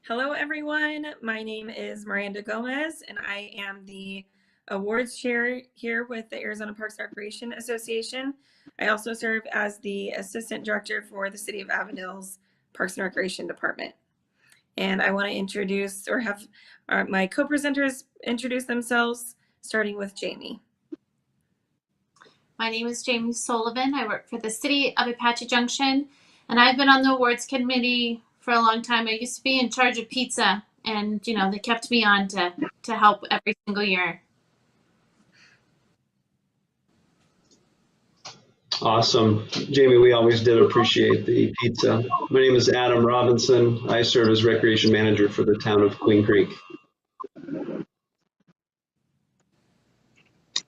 Hello, everyone. My name is Miranda Gomez, and I am the awards chair here with the Arizona Parks and Recreation Association. I also serve as the assistant director for the City of Avondale's Parks and Recreation Department. And I want to introduce or have my co-presenters introduce themselves, starting with Jamie. My name is Jamie Sullivan. I work for the City of Apache Junction, and I've been on the awards committee for a long time. I used to be in charge of pizza, and they kept me on to help every single year. Awesome. Jamie, we always did appreciate the pizza. My name is Adam Robinson. I serve as recreation manager for the town of Queen Creek.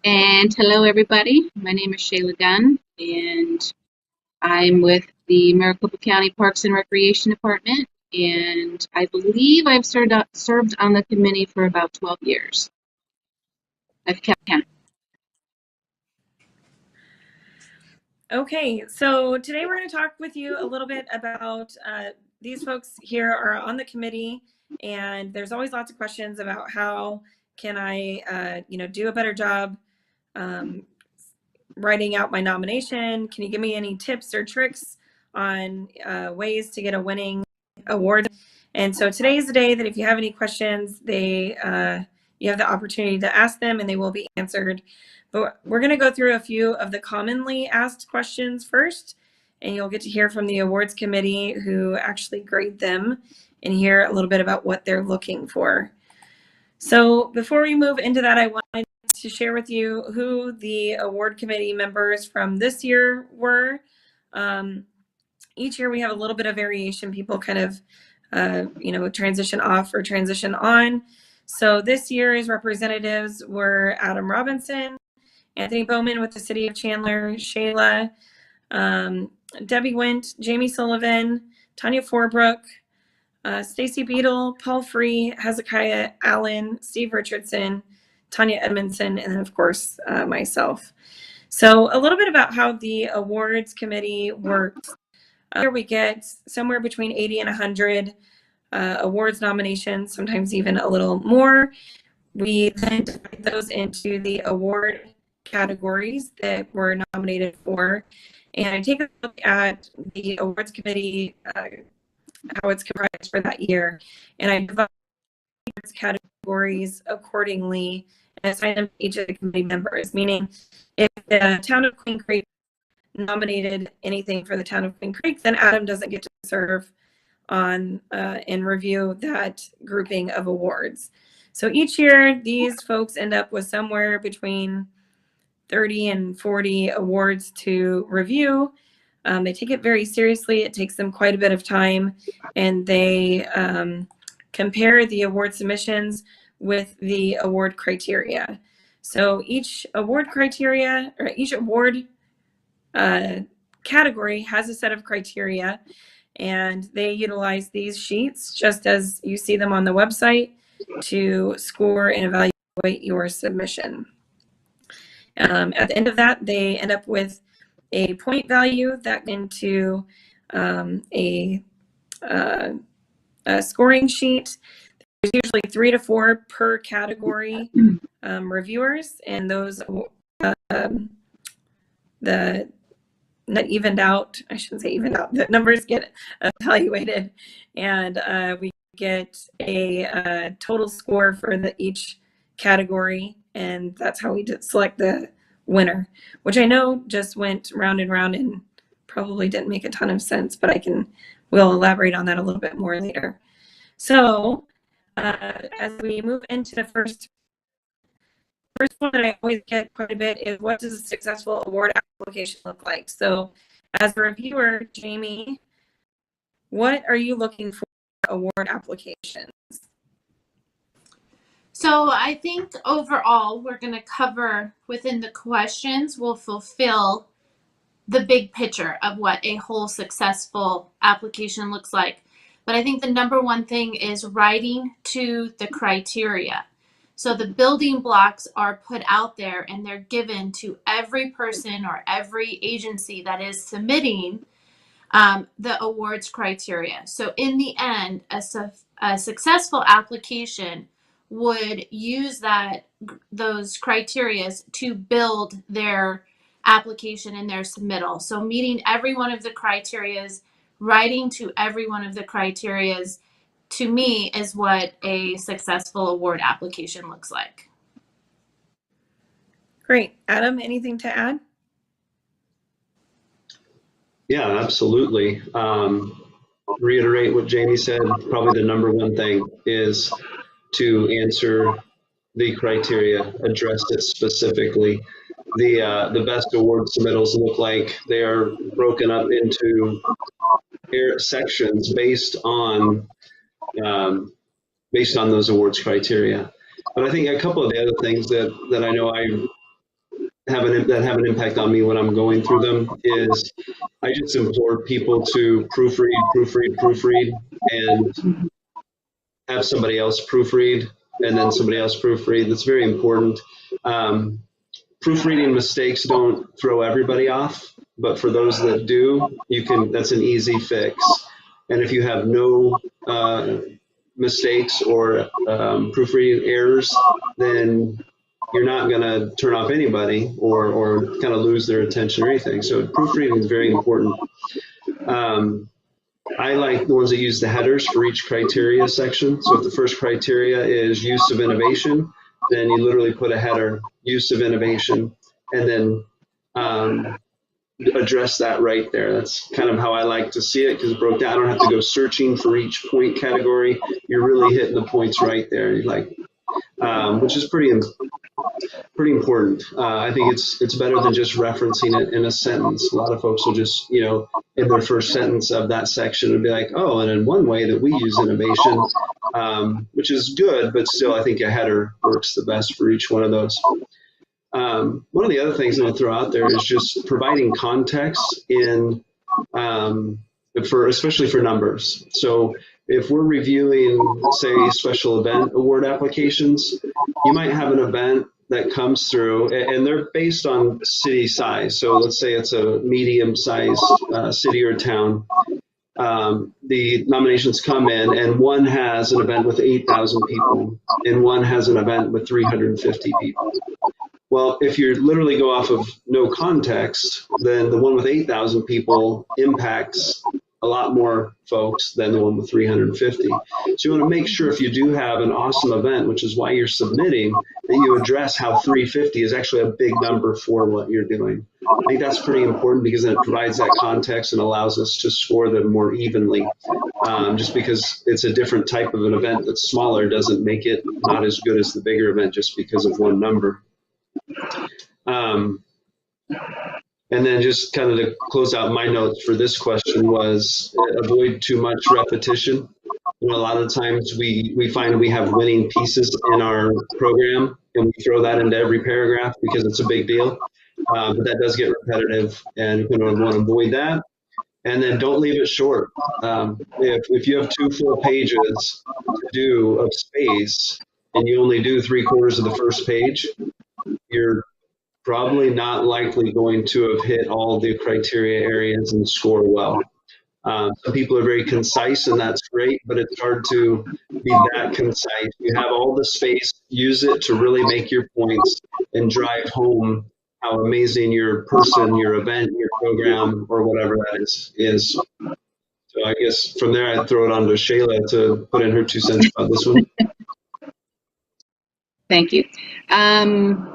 And hello, everybody. My name is Shayla Gunn, and I'm with the Maricopa County Parks and Recreation Department, and I believe I've served on the committee for about 12 years. I've kept count. Okay, so today we're going to talk with you a little bit about these folks here are on the committee, and there's always lots of questions about how can I, do a better job writing out my nomination. Can you give me any tips or tricks on ways to get a winning award? And so today is the day that if you have any questions, you have the opportunity to ask them, and they will be answered. But we're going to go through a few of the commonly asked questions first, and you'll get to hear from the awards committee who actually grade them and hear a little bit about what they're looking for. So before we move into that, I wanted to share with you who the award committee members from this year were. Each year we have a little bit of variation. People kind of, transition off or transition on. So this year's representatives were Adam Robinson, Anthony Bowman with the City of Chandler, Shayla, Debbie Wint, Jamie Sullivan, Tanya Forbrook, Stacy Beadle, Paul Free, Hezekiah Allen, Steve Richardson, Tanya Edmondson, and then of course myself. So a little bit about how the awards committee works. Here we get somewhere between 80 and 100 awards nominations, sometimes even a little more. We then divide those into the award categories that we're nominated for. And I take a look at the awards committee, how it's comprised for that year. And I divide these categories accordingly and assign them to each of the committee members, meaning if the town of Queen Creek nominated anything for the town of Queen Creek, then Adam doesn't get to serve on and review that grouping of awards. So each year, these folks end up with somewhere between 30 and 40 awards to review. They take it very seriously. It takes them quite a bit of time, and they compare the award submissions with the award criteria. So each award criteria, or each award category has a set of criteria, and they utilize these sheets just as you see them on the website to score and evaluate your submission. At the end of that, they end up with a point value that into a scoring sheet. There's usually 3 to 4 per category reviewers, and those the not evened out, I shouldn't say evened out, the numbers get evaluated, and we get a total score for each category, and that's how we select the winner, which I know just went round and round and probably didn't make a ton of sense, but we'll elaborate on that a little bit more later. So as we move into the first one that I always get quite a bit is, what does a successful award application look like? So as a reviewer, Jamie, what are you looking for in award applications? So I think overall we're going to cover within the questions, we'll fulfill the big picture of what a whole successful application looks like. But I think the number one thing is writing to the criteria. So the building blocks are put out there, and they're given to every person or every agency that is submitting the awards criteria. So in the end, a successful application would use those criterias to build their application and their submittal. So meeting every one of the criterias, writing to every one of the criterias, to me is what a successful award application looks like. Great. Adam, anything to add? Yeah, absolutely. Reiterate what Jamie said. Probably the number one thing is to answer the criteria, address it specifically. The best award submittals look like they are broken up into sections based on those awards criteria. But I think a couple of the other things that I know have an impact on me when I'm going through them is I just implore people to proofread, and have somebody else proofread, and then somebody else proofread. That's very important. Proofreading mistakes don't throw everybody off, but for those that do, that's an easy fix. And if you have no mistakes or proofreading errors, then you're not going to turn off anybody or kind of lose their attention or anything. So proofreading is very important. I like the ones that use the headers for each criteria section. So if the first criteria is use of innovation, then you literally put a header, use of innovation, and then address that right there. That's kind of how I like to see it, because it broke down. I don't have to go searching for each point category. You're really hitting the points right there, which is pretty important. I think it's better than just referencing it in a sentence. A lot of folks will just, in their first sentence of that section would be like, oh, and in one way that we use innovation, which is good, but still I think a header works the best for each one of those. One of the other things I'm going to throw out there is just providing context especially for numbers. So if we're reviewing, say, special event award applications, you might have an event that comes through, and they're based on city size. So let's say it's a medium-sized city or town. The nominations come in, and one has an event with 8,000 people, and one has an event with 350 people. Well, if you literally go off of no context, then the one with 8,000 people impacts a lot more folks than the one with 350. So you want to make sure, if you do have an awesome event, which is why you're submitting, that you address how 350 is actually a big number for what you're doing. I think that's pretty important, because then it provides that context and allows us to score them more evenly. Just because it's a different type of an event that's smaller doesn't make it not as good as the bigger event just because of one number. And then just kind of to close out my notes for this question was avoid too much repetition. A lot of times we find we have winning pieces in our program, and we throw that into every paragraph because it's a big deal. But that does get repetitive, and you're going to want to avoid that. And then don't leave it short. If you have 2 full pages to do of space, and you only do 3/4 of the first page, you're probably not likely going to have hit all the criteria areas and score well. Some people are very concise, and that's great, but it's hard to be that concise. You have all the space, use it to really make your points and drive home how amazing your person, your event, your program, or whatever that is. So I guess from there, I'd throw it on to Shayla to put in her 2 cents about this one. Thank you.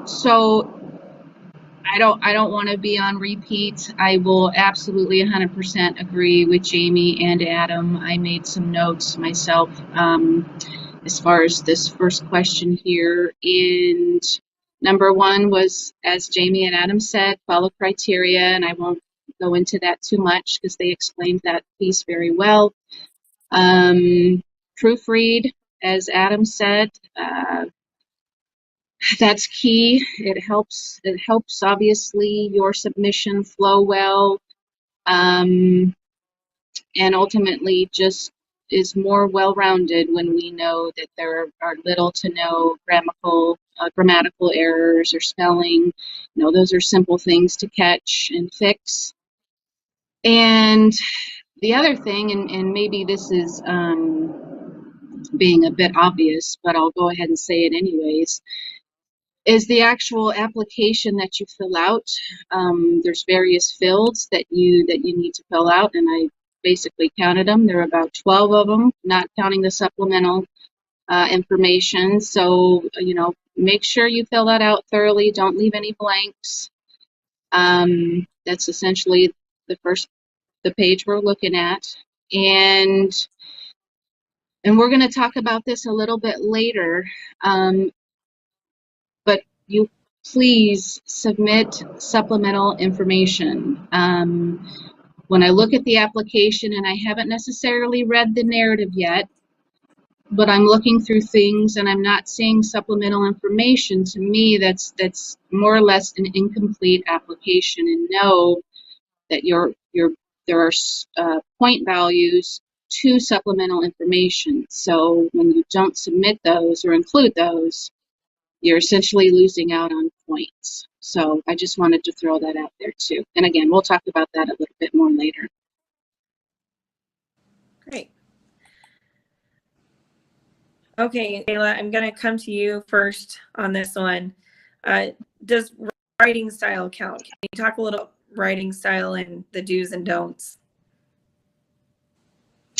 So I don't want to be on repeat. I will absolutely 100% agree with Jamie and Adam. I made some notes myself as far as this first question here. And number 1 was, as Jamie and Adam said, follow criteria, and I won't go into that too much because they explained that piece very well. Proofread, as Adam said, that's key. It helps obviously your submission flow well, and ultimately just is more well-rounded when we know that there are little to no grammatical errors or spelling. Those are simple things to catch and fix. And the other thing, and maybe this is being a bit obvious, but I'll go ahead and say it anyways, is the actual application that you fill out. There's various fields that you need to fill out, and I basically counted them. There are about 12 of them, not counting the supplemental information. So, make sure you fill that out thoroughly. Don't leave any blanks. That's essentially the page we're looking at. And we're going to talk about this a little bit later. But you please submit supplemental information. When I look at the application, and I haven't necessarily read the narrative yet, but I'm looking through things and I'm not seeing supplemental information, to me that's more or less an incomplete application. And know that there are point values to supplemental information. So when you don't submit those or include those, you're essentially losing out on points. So I just wanted to throw that out there too. And again, we'll talk about that a little bit more later. Great. Okay, Ayla, I'm going to come to you first on this one. Does writing style count? Can you talk a little writing style and the do's and don'ts?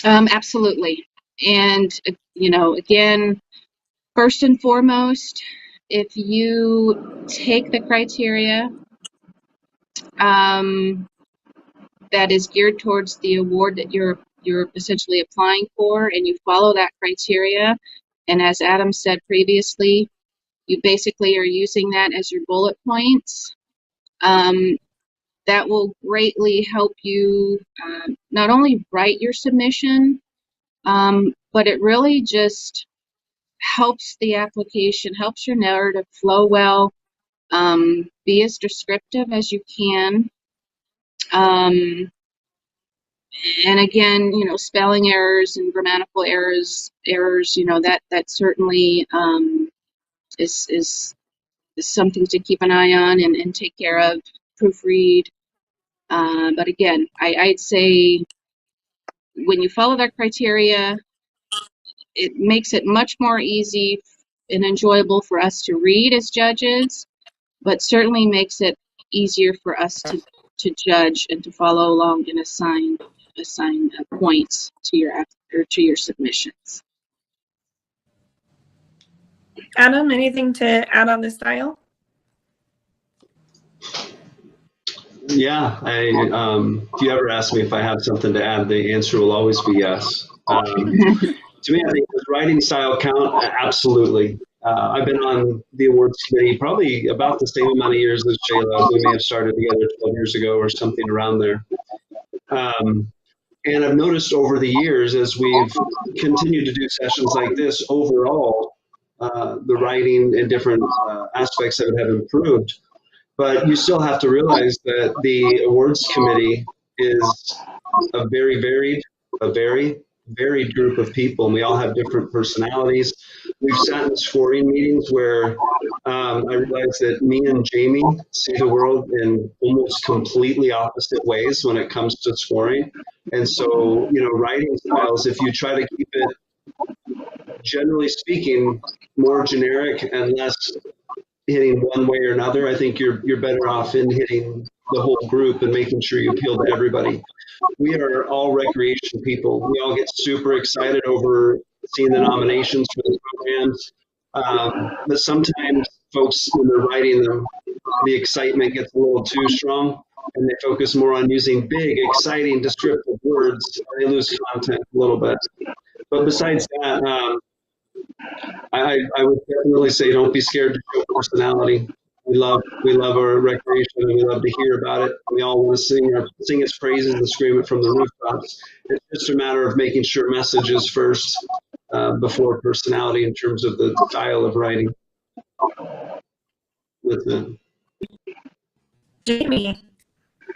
Absolutely. And, again, first and foremost, if you take the criteria that is geared towards the award that you're essentially applying for, and you follow that criteria, and as Adam said previously, you basically are using that as your bullet points, that will greatly help you not only write your submission, but it really just helps the application, helps your narrative flow well, be as descriptive as you can. And again, spelling errors and grammatical errors, that certainly is something to keep an eye on and take care of, proofread. But again, I'd say when you follow that criteria, it makes it much more easy and enjoyable for us to read as judges, but certainly makes it easier for us to judge and to follow along and assign points to your submissions. Adam, anything to add on the style? Yeah, if you ever ask me if I have something to add, the answer will always be yes. To me, I think does writing style count? Absolutely. I've been on the awards committee probably about the same amount of years as Shayla. We may have started together 12 years ago or something around there. And I've noticed over the years, as we've continued to do sessions like this, overall, the writing and different aspects of it have improved. But you still have to realize that the awards committee is a very varied group of people, and we all have different personalities. We've sat in scoring meetings where I realized that me and Jamie see the world in almost completely opposite ways when it comes to scoring. And so, writing styles, if you try to keep it, generally speaking, more generic and less hitting one way or another, I think you're better off in hitting the whole group and making sure you appeal to everybody. We are all recreation people. We all get super excited over seeing the nominations for the programs. But sometimes folks, when they're writing them, the excitement gets a little too strong and they focus more on using big, exciting, descriptive words. They lose content a little bit. But besides that, I would definitely say don't be scared to show personality. We love our recreation and we love to hear about it. We all want to sing its praises and scream it from the rooftops. It's just a matter of making sure messages first before personality in terms of the style of writing. That's it. Jamie,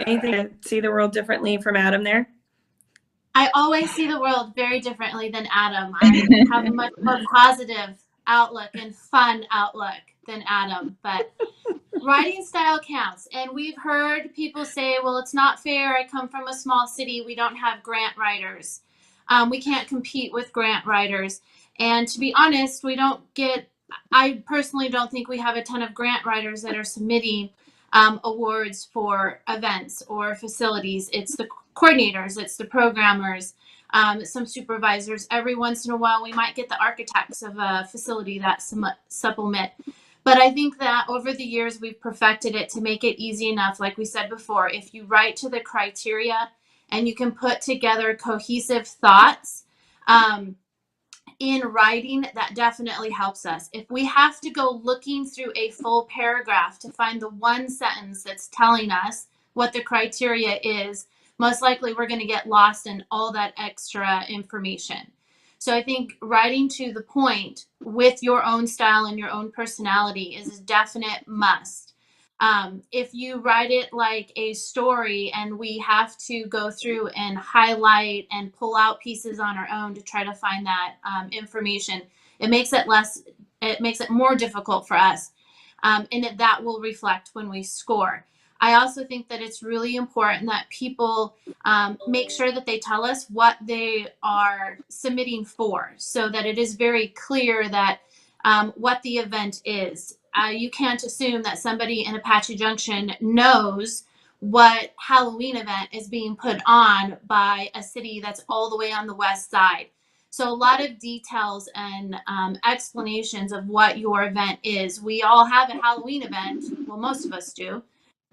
anything to see the world differently from Adam there? I always see the world very differently than Adam. I have a much more positive outlook and fun outlook than Adam, but writing style counts. And we've heard people say, well, it's not fair. I come from a small city. We don't have grant writers. We can't compete with grant writers. And to be honest, I personally don't think we have a ton of grant writers that are submitting awards for events or facilities. It's the coordinators, it's the programmers, some supervisors. Every once in a while, we might get the architects of a facility that supplement. But I think that over the years, we've perfected it to make it easy enough. Like we said before, if you write to the criteria and you can put together cohesive thoughts, in writing, that definitely helps us. If we have to go looking through a full paragraph to find the one sentence that's telling us what the criteria is, most likely we're going to get lost in all that extra information. So I think writing to the point with your own style and your own personality is a definite must. If you write it like a story and we have to go through and highlight and pull out pieces on our own to try to find that information, it makes it more difficult for us. And that will reflect when we score. I also think that it's really important that people make sure that they tell us what they are submitting for, so that it is very clear that what the event is. You can't assume that somebody in Apache Junction knows what Halloween event is being put on by a city that's all the way on the west side. So a lot of details and explanations of what your event is. We all have a Halloween event. Well, most of us do.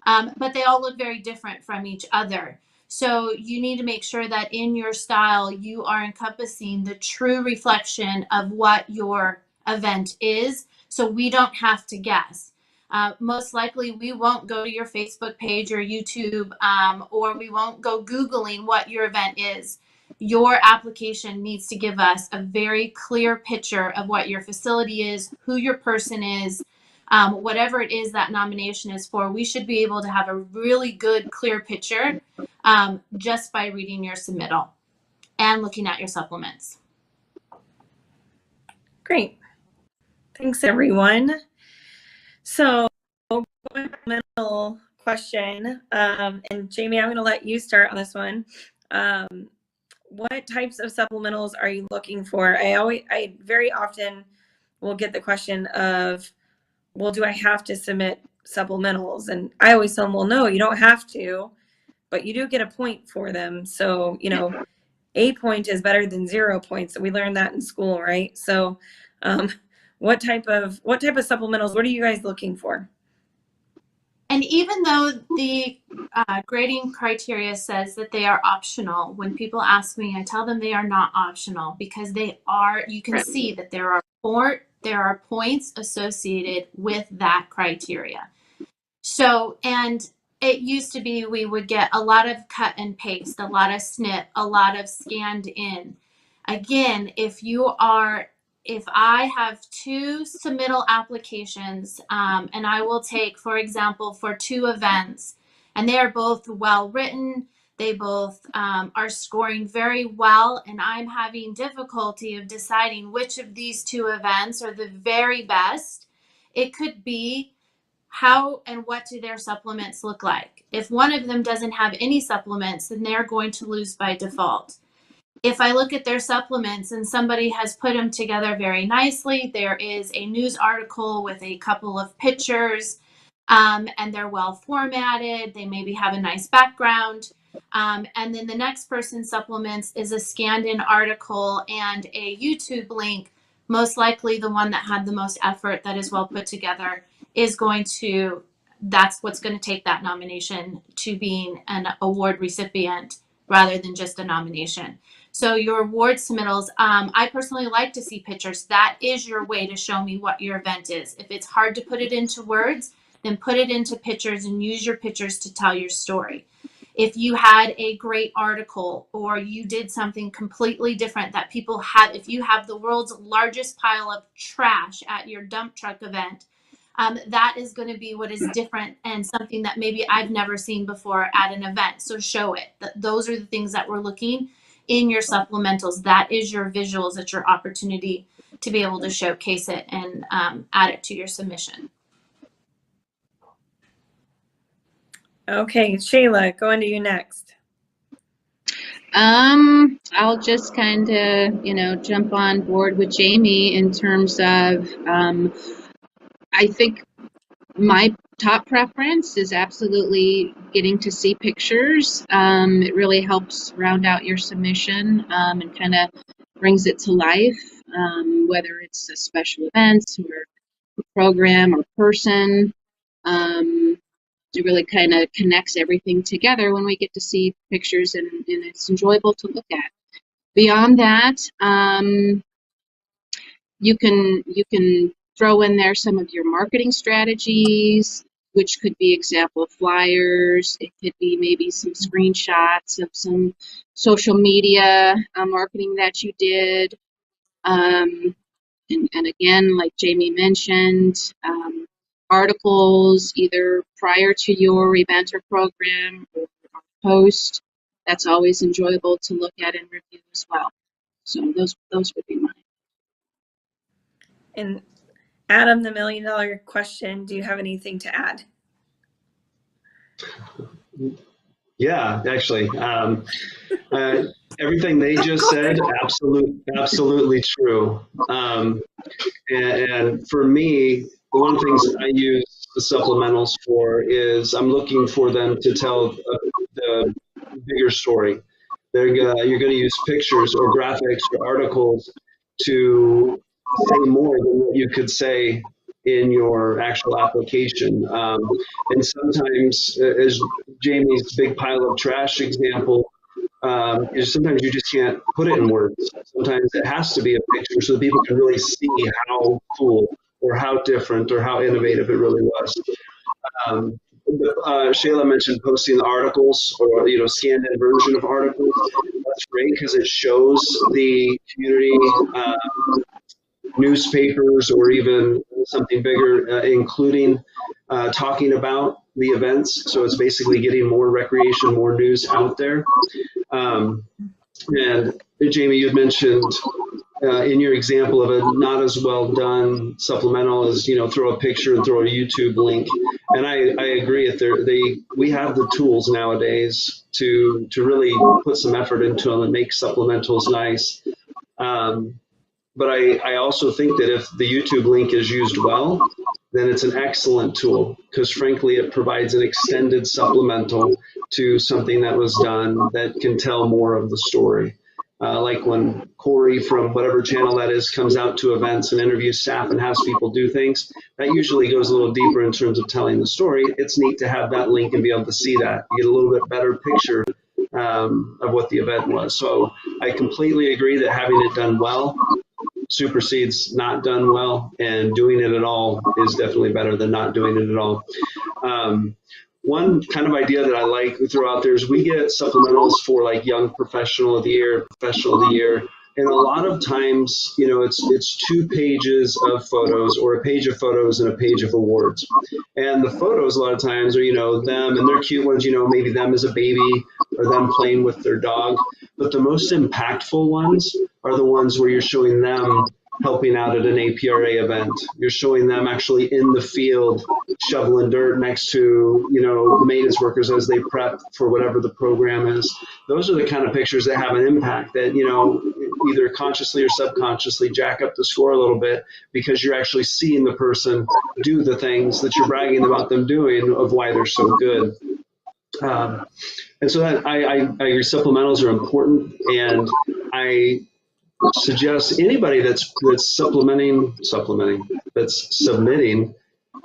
But they all look very different from each other. So you need to make sure that in your style, you are encompassing the true reflection of what your event is, so we don't have to guess. Most likely, we won't go to your Facebook page or YouTube, or we won't go Googling what your event is. Your application needs to give us a very clear picture of what your facility is, who your person is, whatever it is that nomination is for. We should be able to have a really good, clear picture just by reading your submittal and looking at your supplements. Great. Thanks, everyone. So, going to the middle question, and Jamie, I'm going to let you start on this one. What types of supplementals are you looking for? I very often will get the question of, well, do I have to submit supplementals? And I always tell them, well, no, you don't have to, but you do get a point for them. So, you know, a point is better than 0 points. We learned that in school, right? So, what type of supplementals, what are you guys looking for? And even though the grading criteria says that they are optional, when people ask me, I tell them they are not optional, because they are. You can see that there are points associated with that criteria. So, and it used to be we would get a lot of cut and paste, a lot of snip, a lot of scanned in. Again, if I have 2 submittal applications, and I will take, for example, for 2 events, and they are both well written, they both are scoring very well, and I'm having difficulty of deciding which of these 2 events are the very best, it could be how and what do their supplements look like. If one of them doesn't have any supplements, then they're going to lose by default. If I look at their supplements and somebody has put them together very nicely, there is a news article with a couple of pictures, and they're well formatted, they maybe have a nice background, and then the next person's supplements is a scanned in article and a YouTube link. Most likely the one that had the most effort, that is well put together, that's what's going to take that nomination to being an award recipient rather than just a nomination. So your award submittals, I personally like to see pictures. That is your way to show me what your event is. If it's hard to put it into words, then put it into pictures and use your pictures to tell your story. If you had a great article or you did something completely different that people have, if you have the world's largest pile of trash at your dump truck event, that is going to be what is different and something that maybe I've never seen before at an event. So show it. Those are the things that we're looking in your supplementals. That is your visuals. It's your opportunity to be able to showcase it and add it to your submission. Okay, Shayla, going to you next. I'll just kind of, jump on board with Jamie in terms of, I think my top preference is absolutely getting to see pictures. It really helps round out your submission, and kind of brings it to life, whether it's a special events or a program or person. It really kind of connects everything together when we get to see pictures, and it's enjoyable to look at. Beyond that, you can throw in there some of your marketing strategies, which could be example flyers. It could be maybe some screenshots of some social media marketing that you did. And again, like Jamie mentioned, articles either prior to your event or program or post. That's always enjoyable to look at and review as well. So those would be mine. And Adam, the $1,000,000 question, do you have anything to add? Yeah, actually, everything they just said, absolutely true. And for me, one of the things I use the supplementals for is I'm looking for them to tell the bigger story. You're going to use pictures or graphics or articles to say more than what you could say in your actual application. And sometimes, as Jamie's big pile of trash example, is sometimes you just can't put it in words. Sometimes it has to be a picture so that people can really see how cool or how different or how innovative it really was. Shayla mentioned posting the articles or scanned in version of articles. That's great because it shows the community newspapers or even something bigger, including talking about the events. So it's basically getting more recreation, more news out there. And Jamie, you had mentioned in your example of a not as well done supplemental as throw a picture and throw a YouTube link. And I agree. We have the tools nowadays to really put some effort into them and make supplementals nice. But I also think that if the YouTube link is used well, then it's an excellent tool because frankly, it provides an extended supplemental to something that was done that can tell more of the story. Like when Corey from whatever channel that is comes out to events and interviews staff and has people do things, that usually goes a little deeper in terms of telling the story. It's neat to have that link and be able to see that. You get a little bit better picture of what the event was. So I completely agree that having it done well supersedes not done well, and doing it at all is definitely better than not doing it at all. One kind of idea that I like to throw out there is we get supplementals for like Young Professional of the Year, Professional of the Year, and a lot of times, it's 2 pages of photos or a page of photos and a page of awards. And the photos a lot of times are, them and their cute ones, maybe them as a baby or them playing with their dog. But the most impactful ones are the ones where you're showing them helping out at an APRA event. You're showing them actually in the field shoveling dirt next to, the maintenance workers as they prep for whatever the program is. Those are the kind of pictures that have an impact that, either consciously or subconsciously jack up the score a little bit because you're actually seeing the person do the things that you're bragging about them doing of why they're so good. And so that I agree supplementals are important, and I suggest anybody that's submitting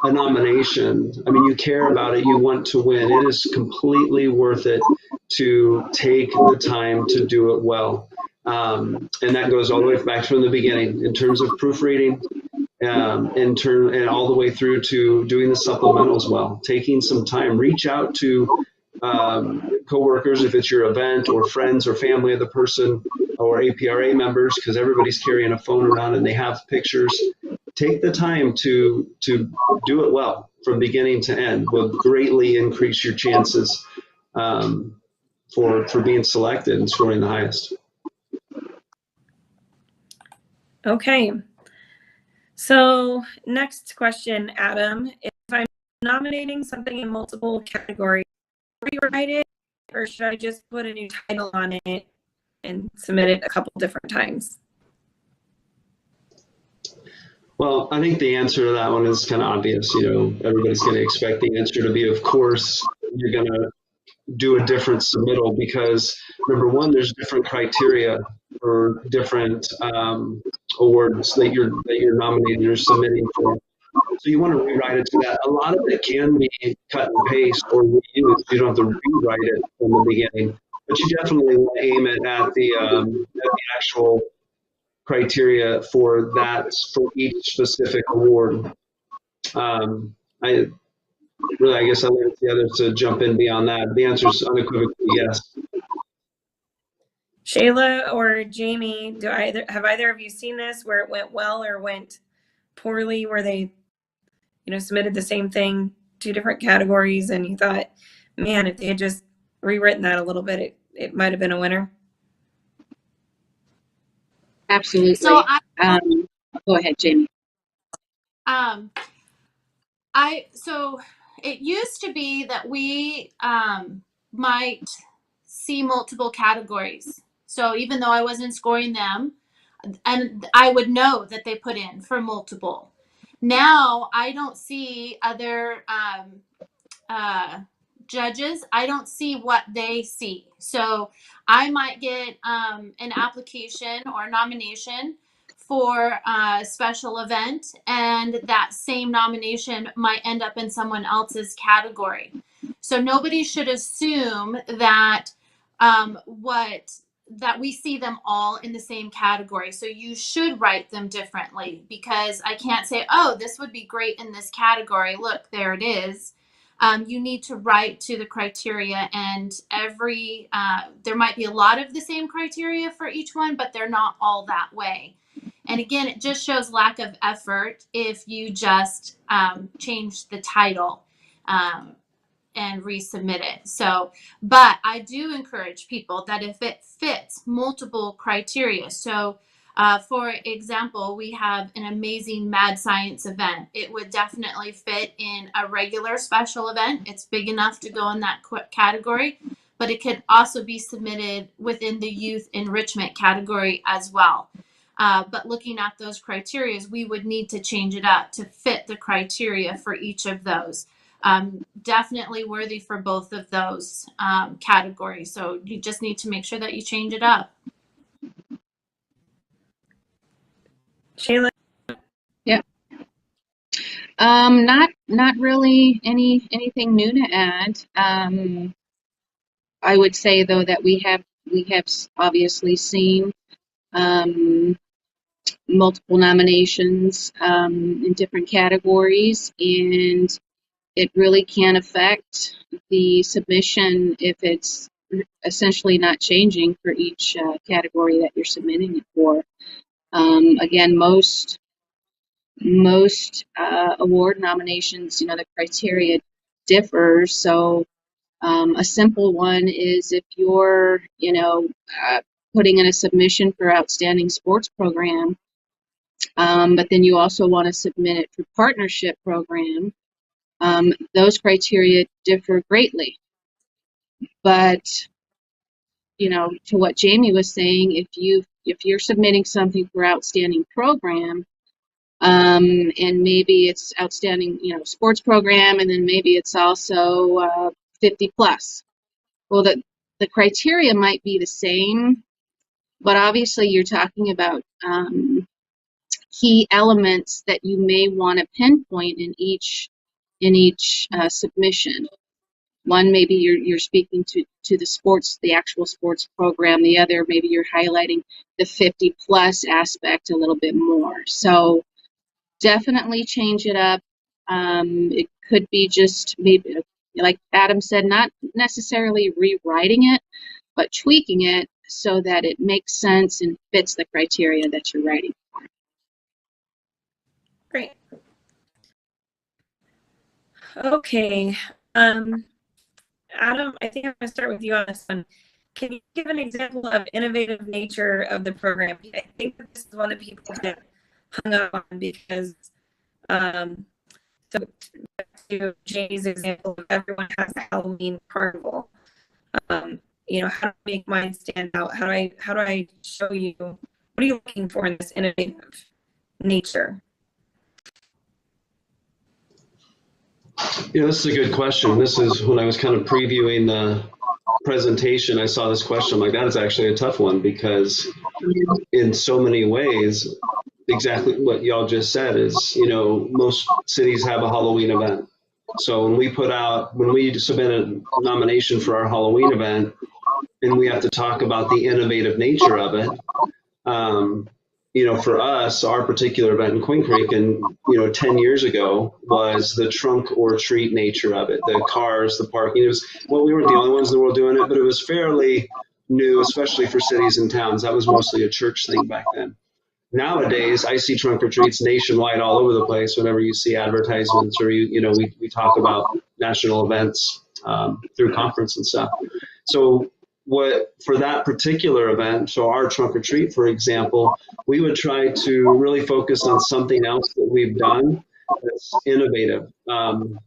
a nomination. I mean, you care about it, you want to win. It is completely worth it to take the time to do it well. And that goes all the way back from the beginning in terms of proofreading, and all the way through to doing the supplementals well, taking some time, reach out to coworkers if it's your event, or friends or family of the person, or APRA members, because everybody's carrying a phone around and they have pictures. Take the time to do it well from beginning to end will greatly increase your chances for being selected and scoring the highest. Okay. So next question, Adam. If I'm nominating something in multiple categories, rewrite it, or should I just put a new title on it and submit it a couple different times? Well, I think the answer to that one is kind of obvious. Everybody's going to expect the answer to be, of course, you're going to do a different submittal because number one, there's different criteria for different awards that you're nominating or submitting for. So you want to rewrite it to that. A lot of it can be cut and paste or reused. You don't have to rewrite it from the beginning, but you definitely want to aim it at the actual criteria for each specific award. I guess I'll let the others to jump in beyond that. The answer is unequivocally yes. Shayla or Jamie, have either of you seen this where it went well or went poorly, where they, submitted the same thing, 2 different categories, and you thought, man, if they had just rewritten that a little bit, it might have been a winner? Absolutely. So Go ahead, Jamie. So it used to be that we might see multiple categories. So even though I wasn't scoring them, and I would know that they put in for multiple. Now I don't see other judges. I don't see what they see. So I might get an application or nomination for a special event, and that same nomination might end up in someone else's category. So nobody should assume that that we see them all in the same category. So you should write them differently, because I can't say, oh, this would be great in this category. Look, there it is. You need to write to the criteria, and there might be a lot of the same criteria for each one, but they're not all that way. And again, it just shows lack of effort if you just change the title and resubmit it. So, but I do encourage people that if it fits multiple criteria, so for example, we have an amazing mad science event. It would definitely fit in a regular special event. It's big enough to go in that category, but it could also be submitted within the youth enrichment category as well. But looking at those criteria, we would need to change it up to fit the criteria for each of those. Definitely worthy for both of those categories. So you just need to make sure that you change it up. Shayla? Yeah. Not really anything new to add. I would say though that we have obviously seen multiple nominations in different categories, and it really can affect the submission if it's essentially not changing for each category that you're submitting it for. Again, most award nominations, the criteria differs. So a simple one is if you're, putting in a submission for outstanding sports program, but then you also want to submit it for partnership program, those criteria differ greatly. But, to what Jamie was saying, if you're submitting something for outstanding program, and maybe it's outstanding, sports program, and then maybe it's also 50 plus. Well, the criteria might be the same, but obviously you're talking about key elements that you may want to pinpoint in each submission. One, maybe you're speaking to the actual sports program. The other, maybe you're highlighting the 50 plus aspect a little bit more. So definitely change it up. It could be just maybe, like Adam said, not necessarily rewriting it, but tweaking it so that it makes sense and fits the criteria that you're writing for. Great. Okay. Adam, I think I'm going to start with you on this one. Can you give an example of innovative nature of the program? I think that this is one that people get hung up on because, so back to Jamie's example, everyone has a Halloween carnival. how do I make mine stand out? How do I show you, what are you looking for in this innovative nature? This is a good question. This is when I was kind of previewing the presentation, I saw this question. I'm like, that is actually a tough one, because in so many ways, exactly what y'all just said is, most cities have a Halloween event. So when we submit a nomination for our Halloween event, and we have to talk about the innovative nature of it, for us, our particular event in Queen Creek, and 10 years ago, was the trunk or treat nature of it. The cars, the parking. We weren't the only ones in the world doing it, but it was fairly new, especially for cities and towns. That was mostly a church thing back then. Nowadays, I see trunk or treats nationwide, all over the place. Whenever you see advertisements, or we talk about national events through conference and stuff. So for that particular event, so our trunk or treat, for example, we would try to really focus on something else that we've done that's innovative. And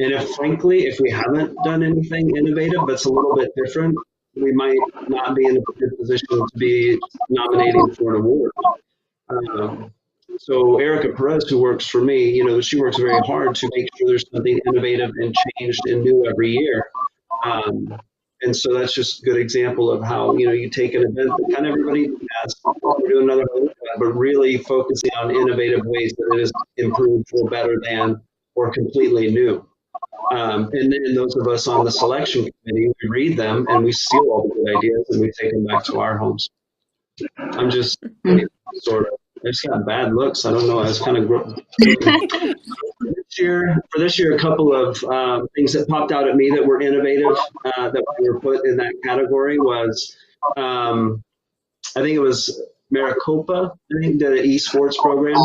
if we haven't done anything innovative that's a little bit different, we might not be in a good position to be nominating for an award. So Erica Perez, who works for me, she works very hard to make sure there's something innovative and changed and new every year. And so that's just a good example of how, you take an event that kind of everybody has, we're doing another one, but really focusing on innovative ways that it is improved or better than or completely new. And then those of us on the selection committee, we read them and we steal all the good ideas and we take them back to our homes. I'm just sort of, I just got bad looks. I don't know. I was kind of for this year, a couple of things that popped out at me that were innovative that were put in that category was, I think it was Maricopa, I think, did an esports program.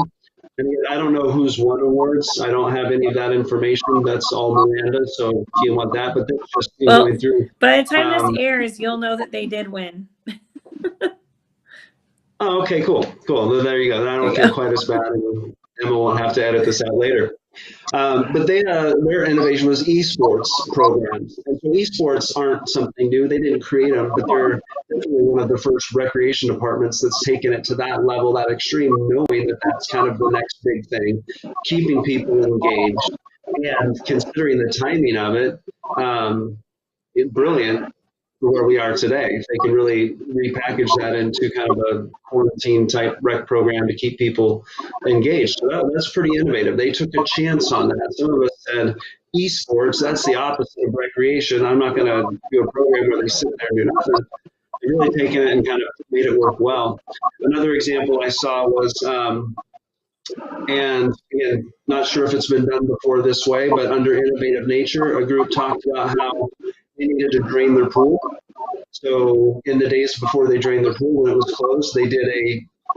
And I don't know who's won awards. I don't have any of that information. That's all Miranda. So if you want that, but that's just going through. By the time this airs, you'll know that they did win. Oh, okay, cool. Well, there you go. I don't feel quite as bad. Emma won't have to edit this out later. But their innovation was esports programs. And so esports aren't something new. They didn't create them, but they're definitely one of the first recreation departments that's taken it to that level, that extreme, knowing that that's kind of the next big thing, keeping people engaged. And considering the timing of it, brilliant for where we are today. If they can really repackage that into kind of a quarantine type rec program to keep people engaged. So that's pretty innovative. They took a chance on that. Some of us said esports, that's the opposite of recreation. I'm not going to do a program where they sit there and do nothing. They've really taken it and kind of made it work well. Another example I saw was, and again, not sure if it's been done before this way, but under innovative nature, a group talked about how they needed to drain their pool. So in the days before they drained their pool, when it was closed, they did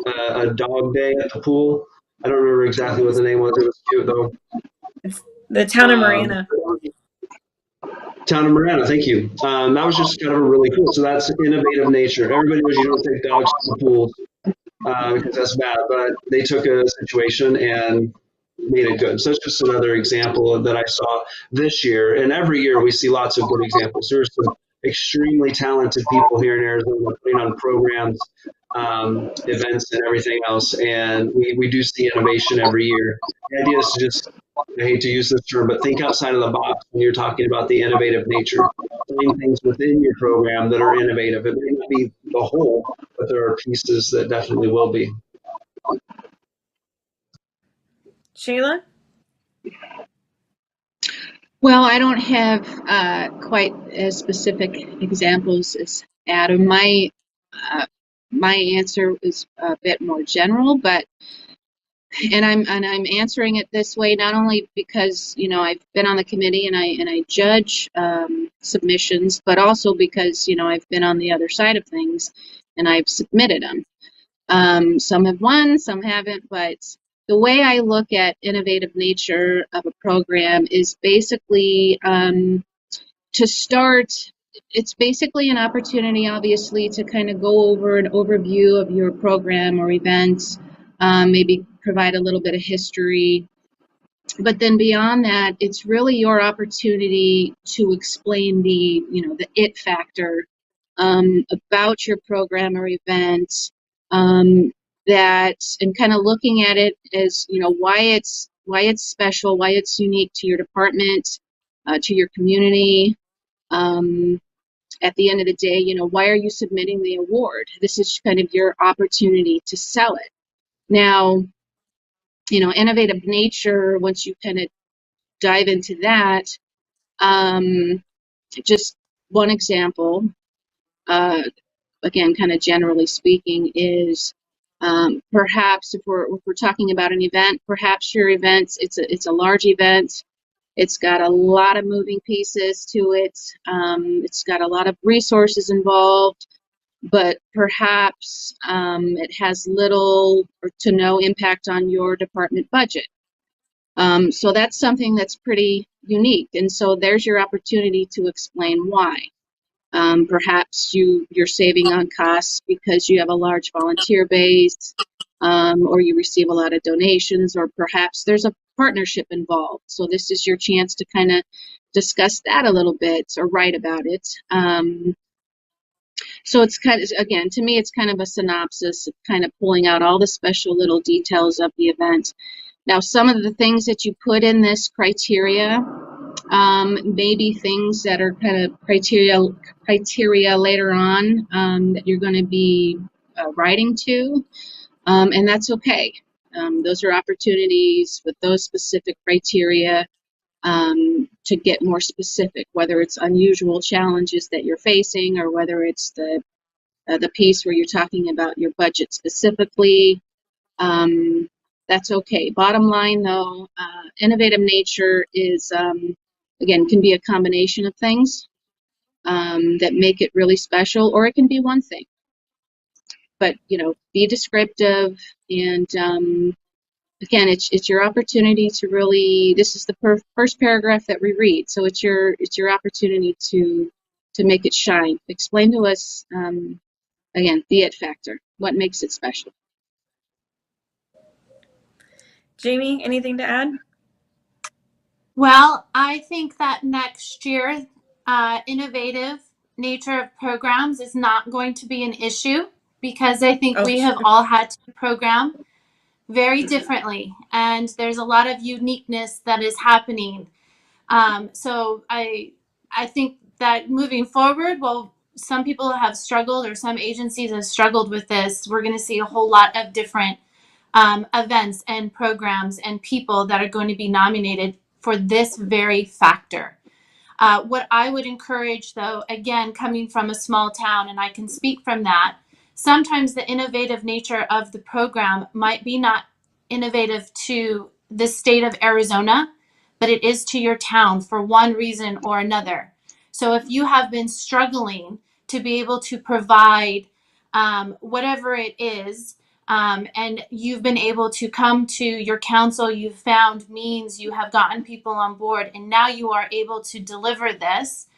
a dog day at the pool. I don't remember exactly what the name was. It was cute though. It's the town of Marana. Town of Marana, thank you. That was just kind of really cool. So that's innovative nature. Everybody knows you don't take dogs to the pools because that's bad, but they took a situation and made it good. So that's just another example that I saw this year. And every year we see lots of good examples. There's some extremely talented people here in Arizona putting on programs, events, and everything else. And we do see innovation every year. The idea is to just, I hate to use this term, but think outside of the box when you're talking about the innovative nature. Find things within your program that are innovative. It may not be the whole, but there are pieces that definitely will be. Shayla? Well, I don't have quite as specific examples as Adam. My answer is a bit more general, and I'm answering it this way not only because I've been on the committee and I judge submissions, but also because I've been on the other side of things and I've submitted them. Some have won, some haven't, but the way I look at innovative nature of a program is basically to start, it's basically an opportunity, obviously, to kind of go over an overview of your program or events, maybe provide a little bit of history. But then beyond that, it's really your opportunity to explain the it factor about your program or event, that, and kind of looking at it as, why it's special, why it's unique to your department, to your community. At the end of the day, why are you submitting the award? This is kind of your opportunity to sell it. Now, innovative nature, once you kind of dive into that, just one example, again, kind of generally speaking, is perhaps if we're talking about an event, perhaps your event, it's a large event. It's got a lot of moving pieces to it. It's got a lot of resources involved, but perhaps it has little or to no impact on your department budget. So that's something that's pretty unique. And so there's your opportunity to explain why. Perhaps you're saving on costs because you have a large volunteer base, or you receive a lot of donations, or perhaps there's a partnership involved. So this is your chance to kind of discuss that a little bit or write about it. So it's kind of, again, to me, it's kind of a synopsis of kind of pulling out all the special little details of the event. Now, some of the things that you put in this criteria, maybe things that are kind of criteria later on that you're going to be writing to, and that's okay. Those are opportunities with those specific criteria to get more specific, whether it's unusual challenges that you're facing or whether it's the piece where you're talking about your budget specifically. That's okay. Bottom line, though, innovative nature is, again, can be a combination of things that make it really special, or it can be one thing. But, be descriptive, and again, it's your opportunity to really, this is the first paragraph that we read, so it's your opportunity to make it shine. Explain to us, again, the it factor, what makes it special. Jamie, anything to add? Well, I think that next year, innovative nature of programs is not going to be an issue, because I think we have all had to program very differently, and there's a lot of uniqueness that is happening. So I think that moving forward, well, some people have struggled, or some agencies have struggled with this. We're going to see a whole lot of different events and programs and people that are going to be nominated for this very factor. What I would encourage, though, again, coming from a small town, and I can speak from that, sometimes the innovative nature of the program might be not innovative to the state of Arizona, but it is to your town for one reason or another. So if you have been struggling to be able to provide whatever it is, and you've been able to come to your council, you've found means, you have gotten people on board, and now you are able to deliver this,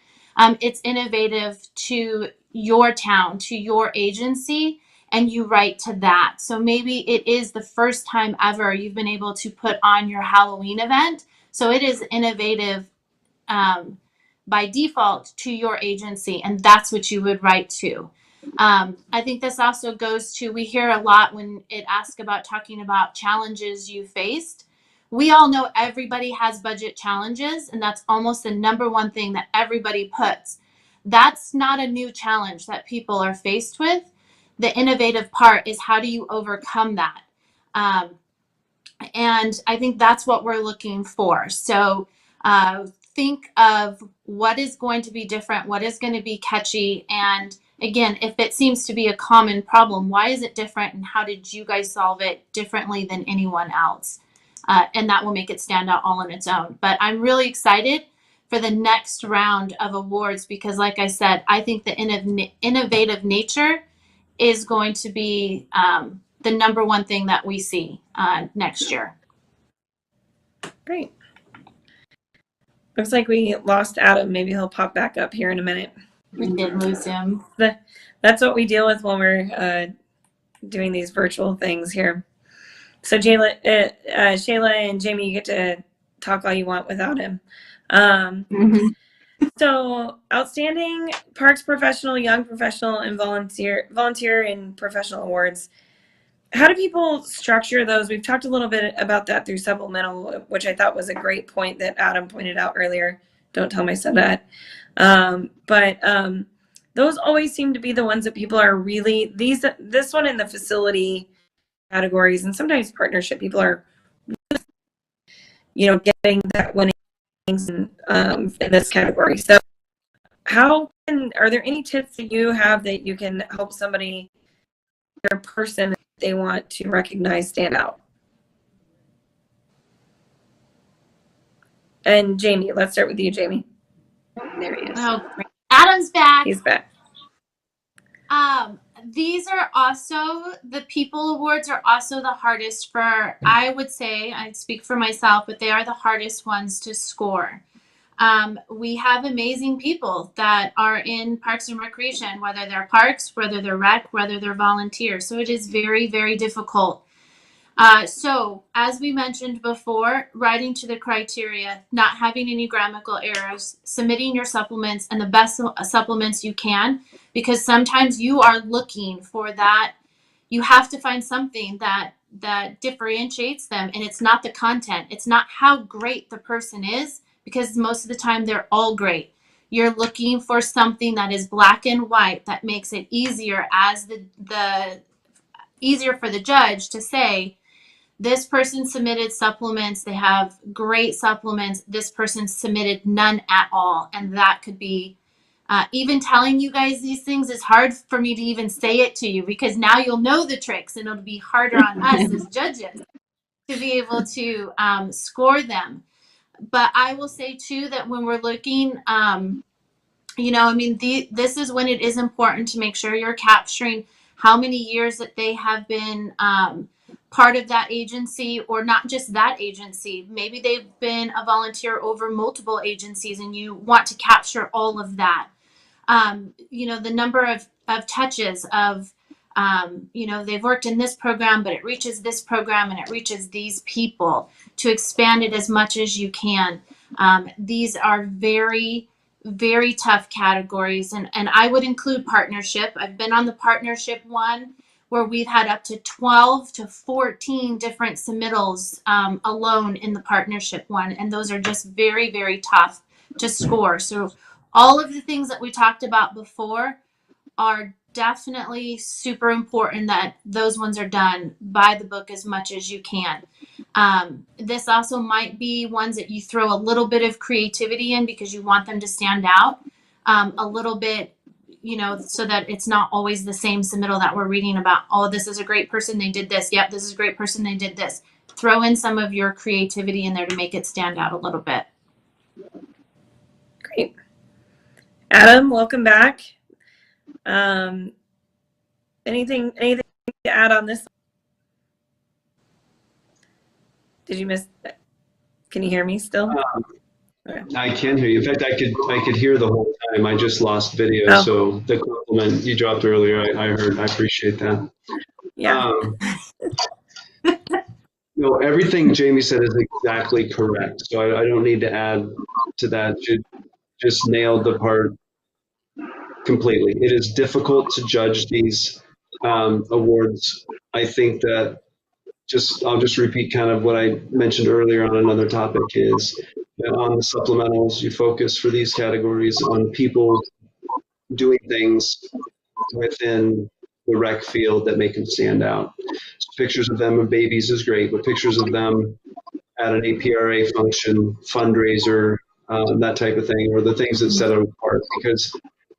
it's innovative to your town, to your agency, and you write to that. So maybe it is the first time ever you've been able to put on your Halloween event. So it is innovative by default to your agency, and that's what you would write to. I think this also goes to, we hear a lot when it asks about talking about challenges you faced. We all know everybody has budget challenges, and that's almost the number one thing that everybody puts. That's not a new challenge that people are faced with. The innovative part is, how do you overcome that? And I think that's what we're looking for. So think of what is going to be different, what is going to be catchy, and again, if it seems to be a common problem, why is it different, and how did you guys solve it differently than anyone else? And that will make it stand out all on its own. But I'm really excited for the next round of awards, because like I said, I think the innovative nature is going to be the number one thing that we see next year. Great. Looks like we lost Adam. Maybe he'll pop back up here in a minute. We did lose him. That's what we deal with when we're doing these virtual things here. So Shayla and Jamie, you get to talk all you want without him. So, outstanding parks professional, young professional, and volunteer and professional awards. How do people structure those? We've talked a little bit about that through supplemental, which I thought was a great point that Adam pointed out earlier. Don't tell him I said that. But those always seem to be the ones that people are really this one in the facility categories, and sometimes partnership. People are, getting that winning in this category. So, are there any tips that you have that you can help somebody, their person that they want to recognize, stand out? And Jamie, let's start with you, Jamie. There he is. Oh, great. Adam's back. He's back. These are also, the People Awards are also the hardest for, I would say, I speak for myself, but they are the hardest ones to score. We have amazing people that are in Parks and Recreation, whether they're parks, whether they're rec, whether they're volunteers. So it is very, very difficult. So as we mentioned before, writing to the criteria, not having any grammatical errors, submitting your supplements and the best supplements you can, because sometimes you are looking for that. You have to find something that differentiates them, and it's not the content. It's not how great the person is, because most of the time they're all great. You're looking for something that is black and white that makes it easier as easier for the judge to say, this person submitted supplements, they have great supplements, this person submitted none at all. And that could be, even telling you guys these things is hard for me to even say it to you, because now you'll know the tricks and it'll be harder on us as judges to be able to score them. But I will say too that when we're looking, this is when it is important to make sure you're capturing how many years that they have been part of that agency, or not just that agency. Maybe they've been a volunteer over multiple agencies and you want to capture all of that. The number of touches of, they've worked in this program, but it reaches this program and it reaches these people, to expand it as much as you can. These are very, very tough categories. And I would include partnership. I've been on the partnership one where we've had up to 12 to 14 different submittals alone in the partnership one. And those are just very, very tough to score. So all of the things that we talked about before are definitely super important, that those ones are done by the book as much as you can. This also might be ones that you throw a little bit of creativity in because you want them to stand out a little bit, so that it's not always the same submittal that we're reading about. Oh, this is a great person, they did this. Yep, this is a great person, they did this. Throw in some of your creativity in there to make it stand out a little bit. Great. Adam, welcome back. Anything to add on this? Did you miss that? Can you hear me still? I can hear you. In fact, I could hear the whole time. I just lost video. Oh. So the compliment you dropped earlier, I heard. I appreciate that. Yeah. No, everything Jamie said is exactly correct. So I don't need to add to that. You just nailed the part completely. It is difficult to judge these awards. I think that I'll just repeat kind of what I mentioned earlier on another topic, is that on the supplementals, you focus for these categories on people doing things within the rec field that make them stand out. So pictures of them of babies is great, but pictures of them at an APRA function, fundraiser, that type of thing, or the things that set them apart. Because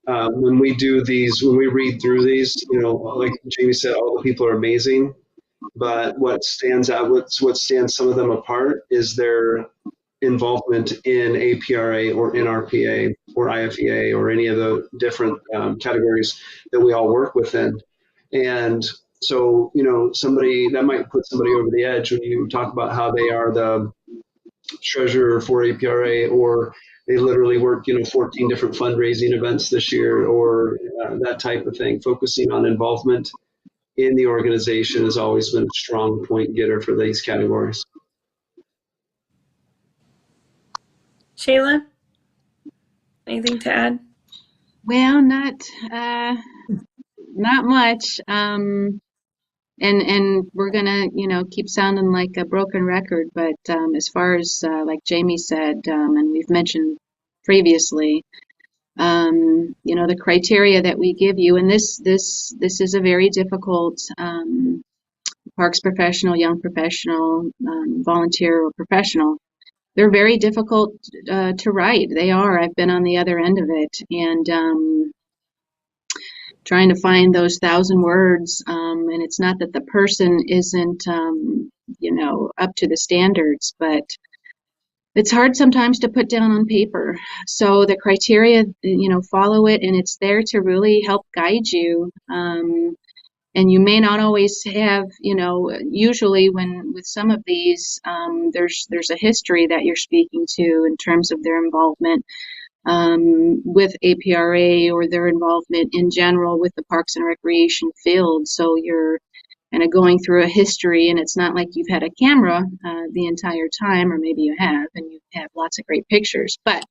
when we read through these, like Jamie said, all the people are amazing. But what stands out, what stands some of them apart, is their involvement in APRA or NRPA or IFEA or any of the different categories that we all work within. And so, somebody that might put somebody over the edge when you talk about how they are the treasurer for APRA, or they literally work, 14 different fundraising events this year, or that type of thing. Focusing on involvement in the organization has always been a strong point getter for these categories. Shayla, anything to add? Well, not much. And we're gonna, keep sounding like a broken record, but as far as like Jamie said, and we've mentioned previously, the criteria that we give you, and this is a very difficult parks professional, young professional, volunteer or professional. They're very difficult to write. They are. I've been on the other end of it, and trying to find those 1,000 words. And it's not that the person isn't, up to the standards, but it's hard sometimes to put down on paper. So the criteria, follow it, and it's there to really help guide you. And you may not always have, usually when with some of these, there's a history that you're speaking to in terms of their involvement with APRA or their involvement in general with the Parks and Recreation field. So you're kind of going through a history, and it's not like you've had a camera the entire time, or maybe you have, and you have lots of great pictures. But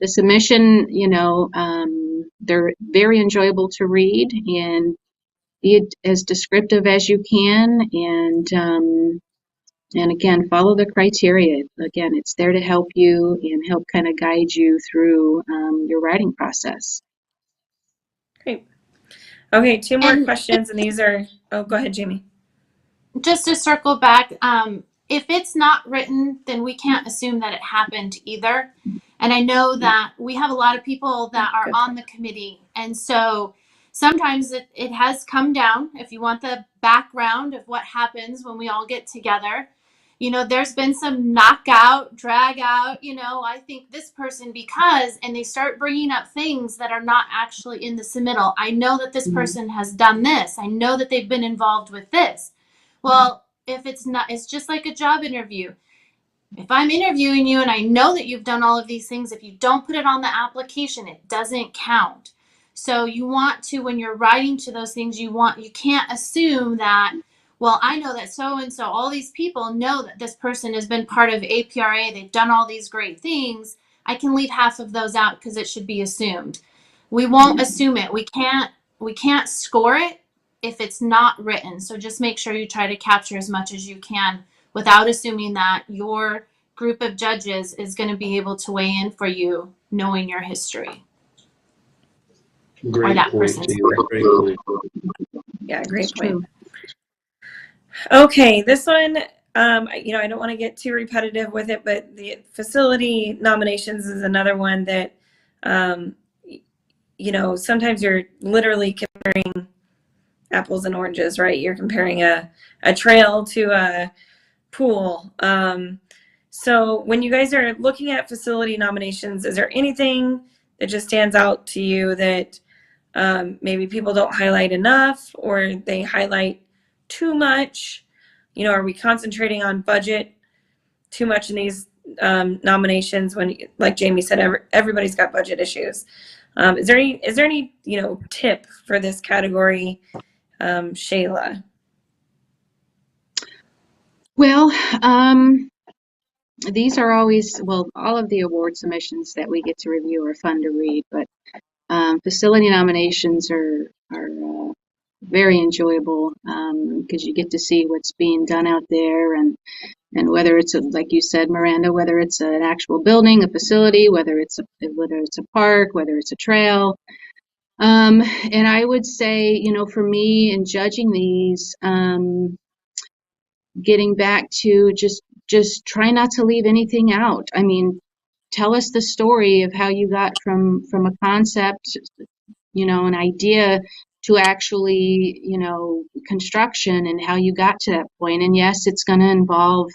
the submission, they're very enjoyable to read, and be as descriptive as you can, and again, follow the criteria. Again, it's there to help you and help kind of guide you through your writing process. Great. Okay, two more And questions, and these are, oh, go ahead, Jamie. just to circle back, if it's not written, then we can't assume that it happened either. And I know that we have a lot of people that are on the committee. And so sometimes it has come down. If you want the background of what happens when we all get together, there's been some knockout, drag out, I think this person because, and they start bringing up things that are not actually in the submittal. I know that this person has done this. I know that they've been involved with this. Well, if it's not, it's just like a job interview. If I'm interviewing you and I know that you've done all of these things, if you don't put it on the application, it doesn't count. So you want to, when you're writing to those things, you can't assume that, well, I know that so-and-so, all these people know that this person has been part of APRA. They've done all these great things. I can leave half of those out because it should be assumed. We won't assume it. We can't score it if it's not written. So just make sure you try to capture as much as you can without assuming that your group of judges is going to be able to weigh in for you, knowing your history. Great that point. person's Great point. Yeah, great point. Okay, this one, I don't want to get too repetitive with it, but the facility nominations is another one that, sometimes you're literally comparing apples and oranges, right? You're comparing a trail to a pool. So when you guys are looking at facility nominations, is there anything that just stands out to you that maybe people don't highlight enough, or they highlight too much? Are we concentrating on budget too much in these nominations when, like Jamie said, everybody's got budget issues? Is there any tip for this category, Shayla? Well, these are always, all of the award submissions that we get to review are fun to read, but facility nominations are very enjoyable because you get to see what's being done out there, and whether it's like you said, Miranda, whether it's an actual building, a facility, whether it's a park, whether it's a trail. And I would say, for me in judging these, getting back to just try not to leave anything out. I mean, tell us the story of how you got from a concept, an idea, to actually, construction, and how you got to that point. And yes, it's going to involve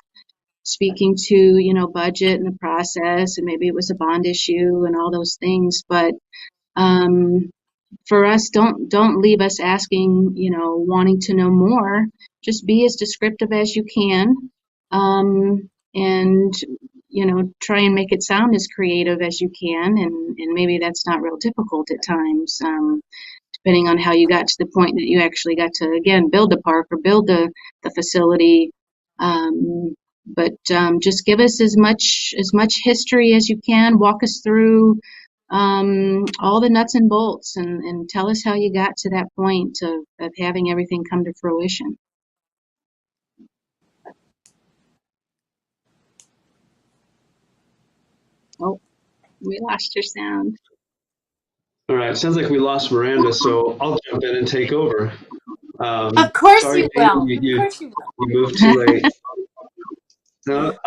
speaking to, budget and the process, and maybe it was a bond issue and all those things. But for us, don't leave us asking, wanting to know more. Just be as descriptive as you can, and try and make it sound as creative as you can. And maybe that's not real difficult at times, depending on how you got to the point that you actually got to, again, build the park or build the facility. But just give us as much history as you can. Walk us through all the nuts and bolts, and tell us how you got to that point of having everything come to fruition. Oh, we lost your sound. All right, sounds like we lost Miranda, so I'll jump in and take over. Of course Sorry, you Jamie, will. you Of course you will. moved too late. No,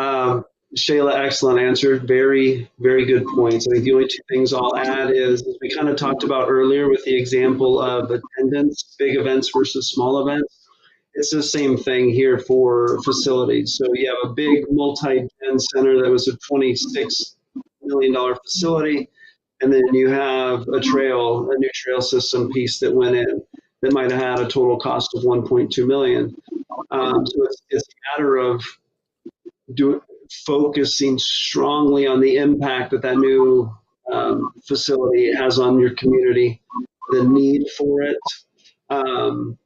Shayla, excellent answer. Very, very good points. I think the only two things I'll add is, as we kind of talked about earlier with the example of attendance, big events versus small events, it's the same thing here for facilities. So you have a big multi-gen center that was a $26 million facility, and then you have a new trail system piece that went in that might have had a total cost of 1.2 million. So it's a matter of focusing strongly on the impact that that new facility has on your community, the need for it.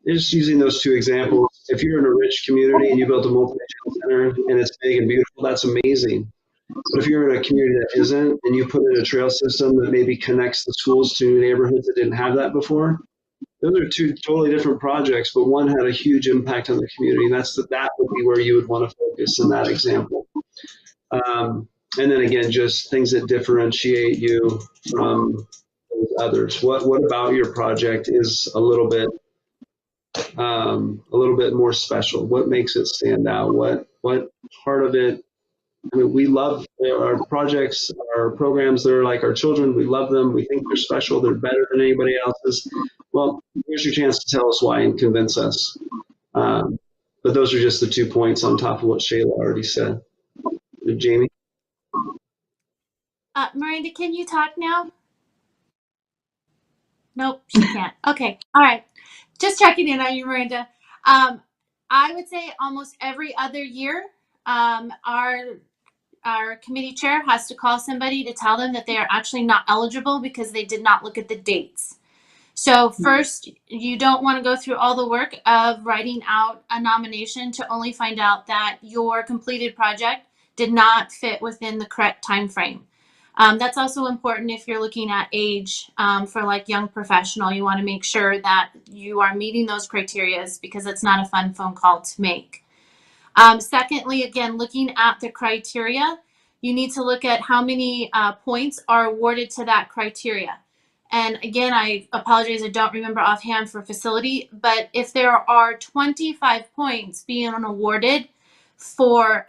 Just using those two examples, if you're in a rich community and you built a multi-channel center and it's big and beautiful, that's amazing. But if you're in a community that isn't, and you put in a trail system that maybe connects the schools to neighborhoods that didn't have that before, those are two totally different projects, but one had a huge impact on the community, and that would be where you would want to focus in that example. And then again, just things that differentiate you from those others. What about your project is a little bit more special? What makes it stand out? What part of it? I mean, we love our projects, our programs. They're like our children. We love them. We think they're special. They're better than anybody else's. Well, here's your chance to tell us why and convince us. But those are just the 2 points on top of what Shayla already said. Jamie? Miranda, can you talk now? Nope, she can't. Okay. All right. Just checking in on you, Miranda. I would say almost every other year, our committee chair has to call somebody to tell them that they are actually not eligible because they did not look at the dates. So first, you don't want to go through all the work of writing out a nomination to only find out that your completed project did not fit within the correct time frame. That's also important if you're looking at age for like young professional. You want to make sure that you are meeting those criteria because it's not a fun phone call to make. Secondly, again, looking at the criteria, you need to look at how many points are awarded to that criteria. And again, I apologize, I don't remember offhand for facility, but if there are 25 points being awarded for,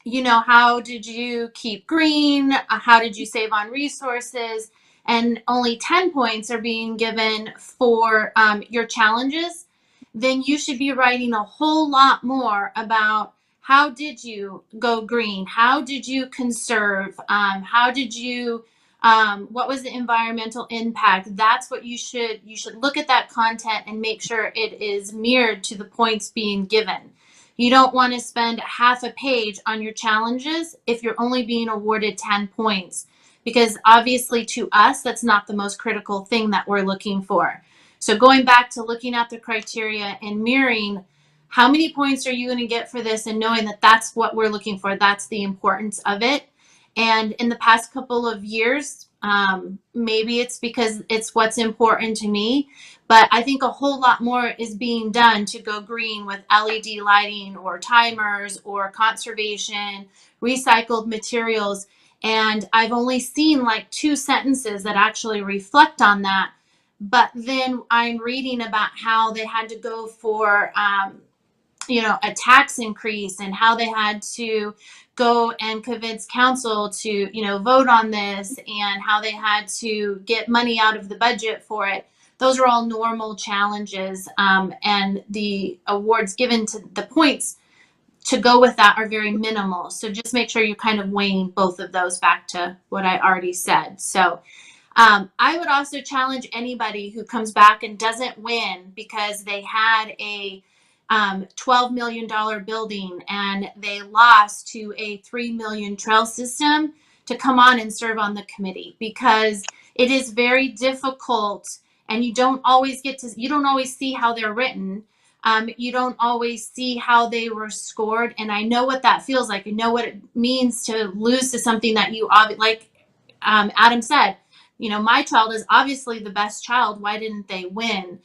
how did you keep green? How did you save on resources? And only 10 points are being given for your challenges, then you should be writing a whole lot more about how did you go green? How did you conserve? How did you, what was the environmental impact? That's what you should look at that content and make sure it is mirrored to the points being given. You don't want to spend half a page on your challenges if you're only being awarded 10 points, because obviously to us, that's not the most critical thing that we're looking for. So going back to looking at the criteria and mirroring, how many points are you going to get for this, and knowing that that's what we're looking for, that's the importance of it. And in the past couple of years, maybe it's because it's what's important to me, but I think a whole lot more is being done to go green with LED lighting or timers or conservation, recycled materials. And I've only seen like 2 sentences that actually reflect on that. But then I'm reading about how they had to go for, a tax increase, and how they had to go and convince council to, vote on this, and how they had to get money out of the budget for it. Those are all normal challenges, and the awards given to the points to go with that are very minimal. So just make sure you're kind of weighing both of those back to what I already said. So I would also challenge anybody who comes back and doesn't win because they had a $12 million building and they lost to a $3 million trail system to come on and serve on the committee, because it is very difficult, and you don't always see how they're written. You don't always see how they were scored. And I know what that feels like. I know what it means to lose to something that you like. Adam said, you know, my child is obviously the best child. Why didn't they win?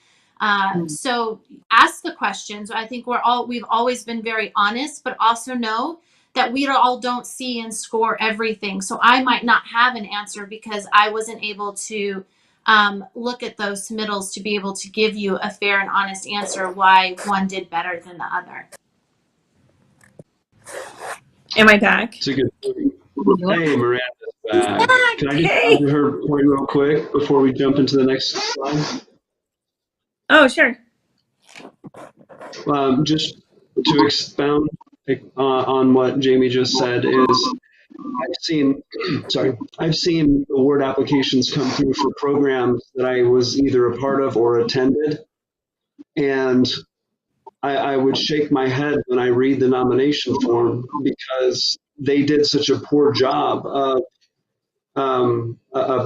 So ask the questions. I think we've always been very honest, but also know that we all don't see and score everything. So I might not have an answer because I wasn't able to look at those submittals to be able to give you a fair and honest answer why one did better than the other. Am I back? It's a good point. Hey, Miranda's back. Can I just Hey. add her point real quick before we jump into the next slide? Oh, sure. Just to expound on what Jamie just said is I've seen award applications come through for programs that I was either a part of or attended, and I would shake my head when I read the nomination form because they did such a poor job of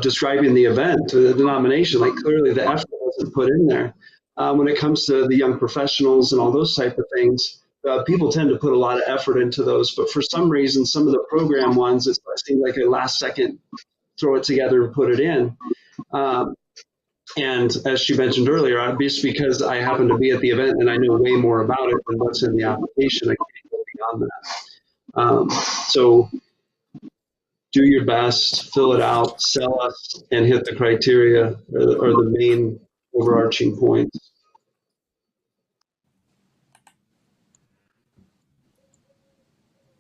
describing the event, the nomination. Like clearly the effort wasn't put in there. When it comes to the young professionals and all those type of things, people tend to put a lot of effort into those. But for some reason, some of the program ones, it seemed like a last second throw it together and put it in. And as she mentioned earlier, just because I happen to be at the event and I know way more about it than what's in the application, I can't go beyond that. So do your best, fill it out, sell us, and hit the criteria or the main overarching points.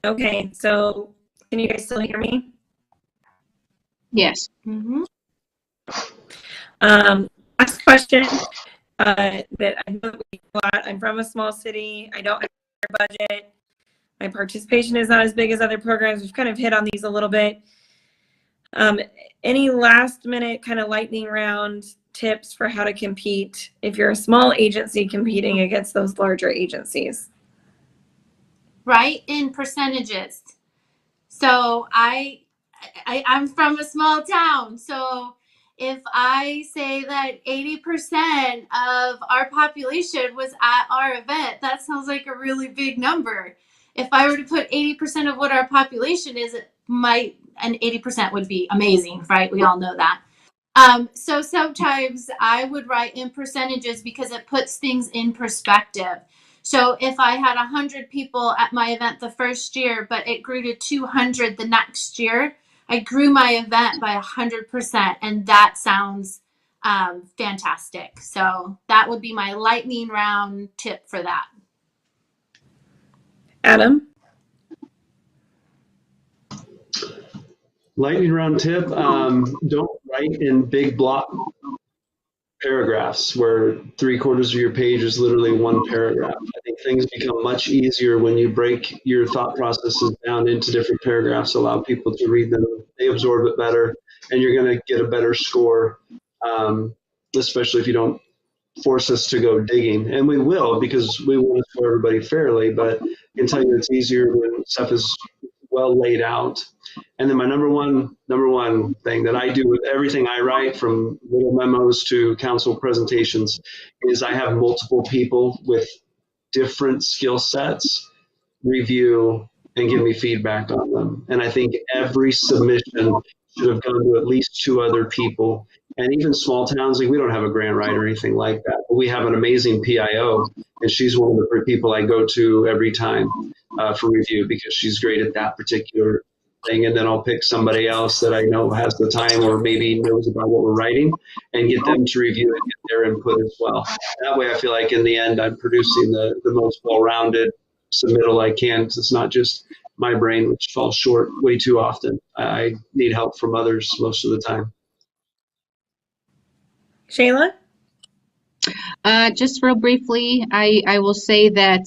Okay, so can you guys still hear me? Yes. Mm-hmm. Last question that I know that we do a lot. I'm from a small city. I don't have a budget. My participation is not as big as other programs. We've kind of hit on these a little bit. Any last minute kind of lightning round tips for how to compete if you're a small agency competing against those larger agencies? Right, in percentages. So I'm from a small town. So if I say that 80% of our population was at our event, that sounds like a really big number. If I were to put 80% of what our population is, and 80% would be amazing, right? We all know that. So sometimes I would write in percentages because it puts things in perspective. So if I had 100 people at my event the first year, but it grew to 200 the next year, I grew my event by 100%, and that sounds fantastic. So that would be my lightning round tip for that. Adam? Lightning round tip, don't write in big block paragraphs where 3/4 of your page is literally one paragraph. I think things become much easier when you break your thought processes down into different paragraphs, allow people to read them, they absorb it better, and you're going to get a better score, especially if you don't force us to go digging. And we will, because we want to score everybody fairly, but I can tell you it's easier when stuff is well laid out. And then my number one thing that I do with everything I write, from little memos to council presentations, is I have multiple people with different skill sets review and give me feedback on them. And I think every submission should have gone to at least 2 other people. And even small towns, like we don't have a grant writer or anything like that, but we have an amazing PIO, and she's one of the people I go to every time for review because she's great at that particular thing. And then I'll pick somebody else that I know has the time or maybe knows about what we're writing and get them to review and get their input as well. That way I feel like in the end I'm producing the most well-rounded submittal I can, because it's not just my brain, which falls short way too often. I need help from others most of the time. Shayla? Just real briefly, I will say that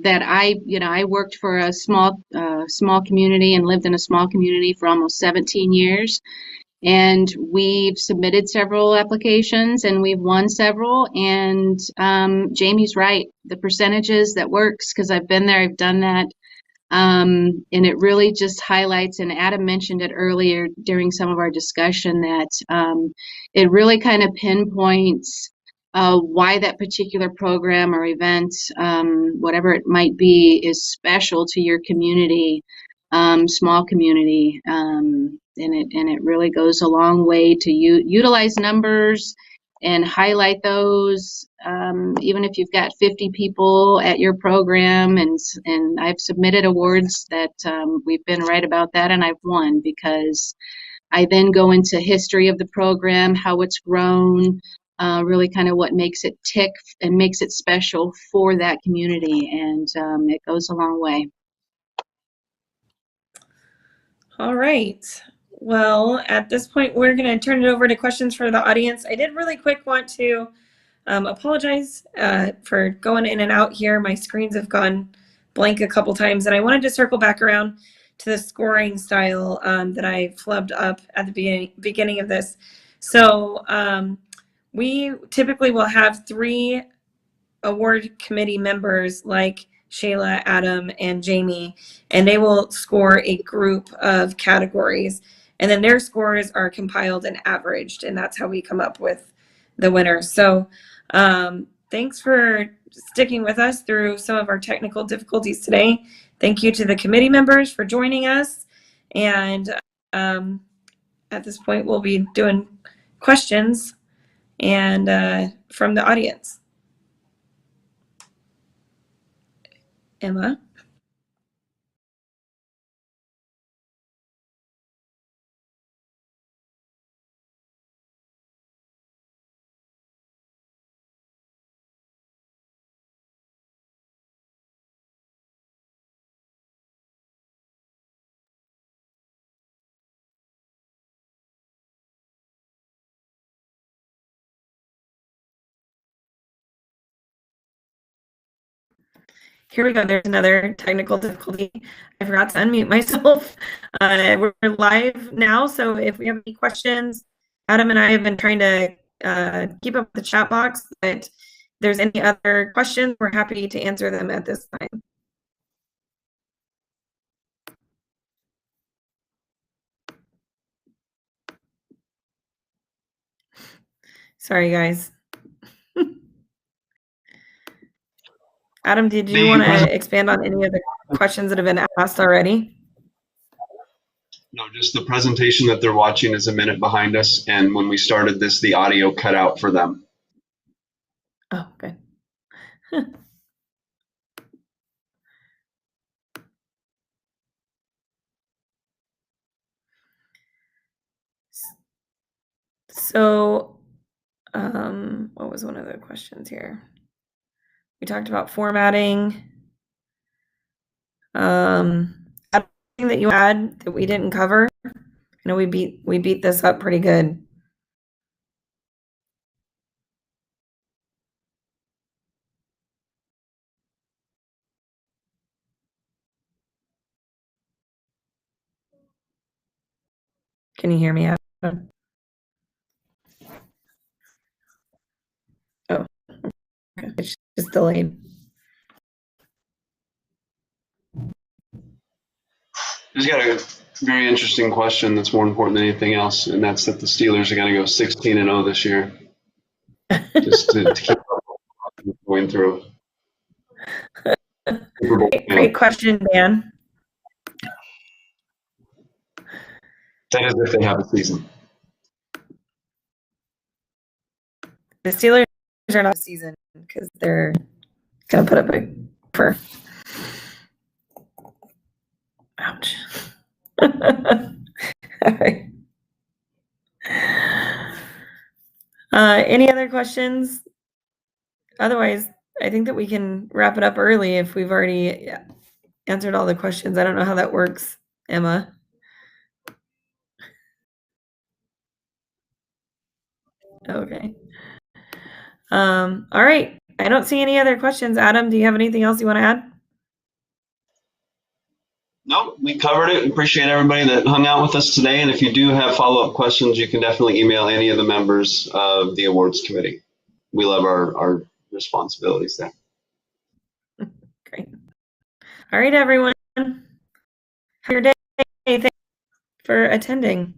that I worked for a small community and lived in a small community for almost 17 years. And we've submitted several applications and we've won several. And Jamie's right, the percentages, that works, because I've been there, I've done that. And it really just highlights, and Adam mentioned it earlier during some of our discussion, that it really kind of pinpoints why that particular program or event, whatever it might be, is special to your community, small community. and it really goes a long way to utilize numbers and highlight those. Even if you've got 50 people at your program, and I've submitted awards that we've been right about that, and I've won because I then go into history of the program, how it's grown, really kind of what makes it tick and makes it special for that community, and it goes a long way. All right. Well, at this point, we're going to turn it over to questions for the audience. I did really quick want to apologize for going in and out here. My screens have gone blank a couple times, and I wanted to circle back around to the scoring style that I flubbed up at the beginning of this. So we typically will have 3 award committee members like Shayla, Adam, and Jamie, and they will score a group of categories, and then their scores are compiled and averaged, and that's how we come up with the winners. So thanks for sticking with us through some of our technical difficulties today. Thank you to the committee members for joining us, and at this point we'll be doing questions and from the audience. Emma? Here we go. There's another technical difficulty. I forgot to unmute myself. We're live now, so if we have any questions, Adam and I have been trying to keep up with the chat box, but if there's any other questions, we're happy to answer them at this time. Sorry, guys. Adam, did you want to expand on any of the questions that have been asked already? No, just the presentation that they're watching is a minute behind us, and when we started this, the audio cut out for them. Oh, good. So, what was one of the questions here? We talked about formatting. Anything that you add that we didn't cover? I know we beat this up pretty good. Can you hear me, Adam? Oh, okay. It's just delayed. Just got a very interesting question that's more important than anything else, and that's that the Steelers are going to go 16-0 this year. Just to keep going through. Great question, Dan. That is if they have a season. The Steelers are not a season because they're going to put up a for. Ouch. All right. Any other questions? Otherwise, I think that we can wrap it up early if we've already answered all the questions. I don't know how that works, Emma. Okay. All right. I don't see any other questions. Adam, do you have anything else you want to add? No, we covered it. Appreciate everybody that hung out with us today. And if you do have follow-up questions, you can definitely email any of the members of the awards committee. We love our responsibilities there. Great. All right, everyone. Have your day. Thanks for attending.